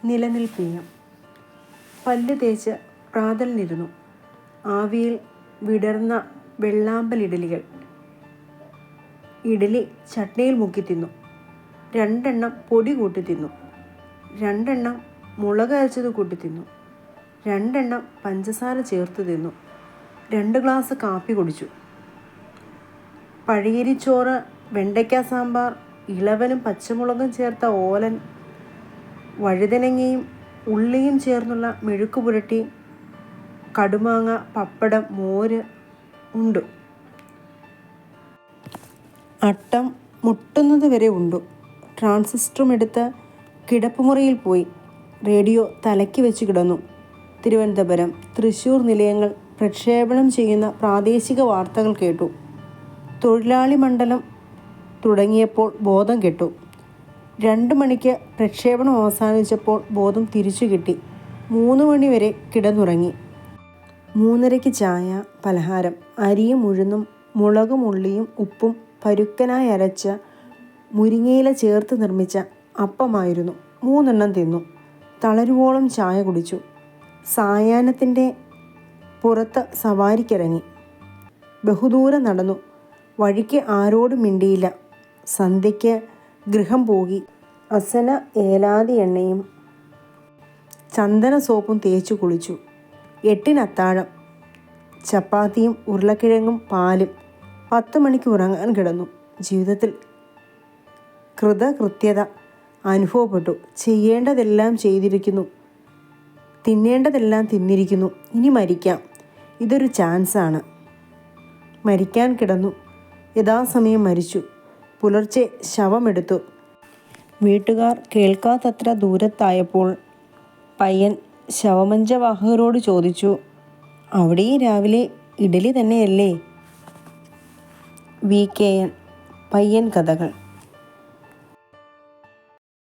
നിലനിൽപ്പില്ല. പല്ല് തേച്ച് പ്രാതലിനിരുന്നു. ആവിയിൽ വിടർന്ന വെള്ളാമ്പലിഡലികൾ. ഇഡലി ചട്നിയിൽ മുക്കി തിന്നു. 2 എണ്ണം പൊടി കൂട്ടി തിന്നു. 2 എണ്ണം മുളക് അരച്ചത് കൂട്ടി തിന്നു. 2 എണ്ണം പഞ്ചസാര ചേർത്ത് തിന്നു. 2 ഗ്ലാസ് കാപ്പി കുടിച്ചു. പഴയരിച്ചോറ്, വെണ്ടയ്ക്ക സാമ്പാർ, ഇളവനും പച്ചമുളകും ചേർത്ത ഓലൻ, വഴുതനങ്ങയും ഉള്ളിയും ചേർന്നുള്ള മെഴുക്ക് പുരട്ടി, കടുമാങ്ങ, പപ്പടം, മോര് ഉണ്ട്. അട്ടം മുട്ടുന്നത് വരെ ഉണ്ടു. ട്രാൻസിസ്റ്ററും എടുത്ത് കിടപ്പുമുറിയിൽ പോയി. റേഡിയോ തലയ്ക്ക് വെച്ച് കിടന്നു. തിരുവനന്തപുരം, തൃശ്ശൂർ നിലയങ്ങൾ പ്രക്ഷേപണം ചെയ്യുന്ന പ്രാദേശിക വാർത്തകൾ കേട്ടു. തൊഴിലാളി മണ്ഡലം തുടങ്ങിയപ്പോൾ ബോധം കെട്ടു. 2 മണിക്ക് പ്രക്ഷേപണം അവസാനിച്ചപ്പോൾ ബോധം തിരിച്ചു കിട്ടി. 3 മണി വരെ കിടന്നുറങ്ങി. 3:30 ചായ, പലഹാരം. അരിയും ഉഴുന്നും മുളകും ഉള്ളിയും ഉപ്പും പരുക്കനായി അരച്ച മുരിങ്ങയില ചേർത്ത് നിർമ്മിച്ച അപ്പമായിരുന്നു. 3 എണ്ണം തിന്നു. തളരുവോളം ചായ കുടിച്ചു. സായാഹ്നത്തിൻ്റെ പുറത്ത് സവാരിക്കിറങ്ങി. ബഹുദൂരം നടന്നു. വഴിക്ക് ആരോടും മിണ്ടിയില്ല. സന്ധ്യയ്ക്ക് ഗൃഹം പോകി. അസന ഏലാതി എണ്ണയും ചന്ദന സോപ്പും തേച്ചു കുളിച്ചു. 8-ന് അത്താഴം. ചപ്പാത്തിയും ഉരുളക്കിഴങ്ങും പാലും. 10 മണിക്ക് ഉറങ്ങാൻ കിടന്നു. ജീവിതത്തിൽ കൃതകൃത്യത അനുഭവപ്പെട്ടു. ചെയ്യേണ്ടതെല്ലാം ചെയ്തിരിക്കുന്നു. തിന്നേണ്ടതെല്ലാം തിന്നിരിക്കുന്നു. ഇനി മരിക്കാം. ഇതൊരു ചാൻസാണ്. മരിക്കാൻ കിടന്നു. യഥാസമയം മരിച്ചു. പുലർച്ചെ ശവമെടുത്തു. വീട്ടുകാർ കേൾക്കാത്തത്ര ദൂരത്തായപ്പോൾ പയ്യൻ ശവമഞ്ചവാഹകരോട് ചോദിച്ചു, അവിടെയും രാവിലെ ഇഡലി തന്നെയല്ലേ? VKN. പയ്യൻ കഥകൾ.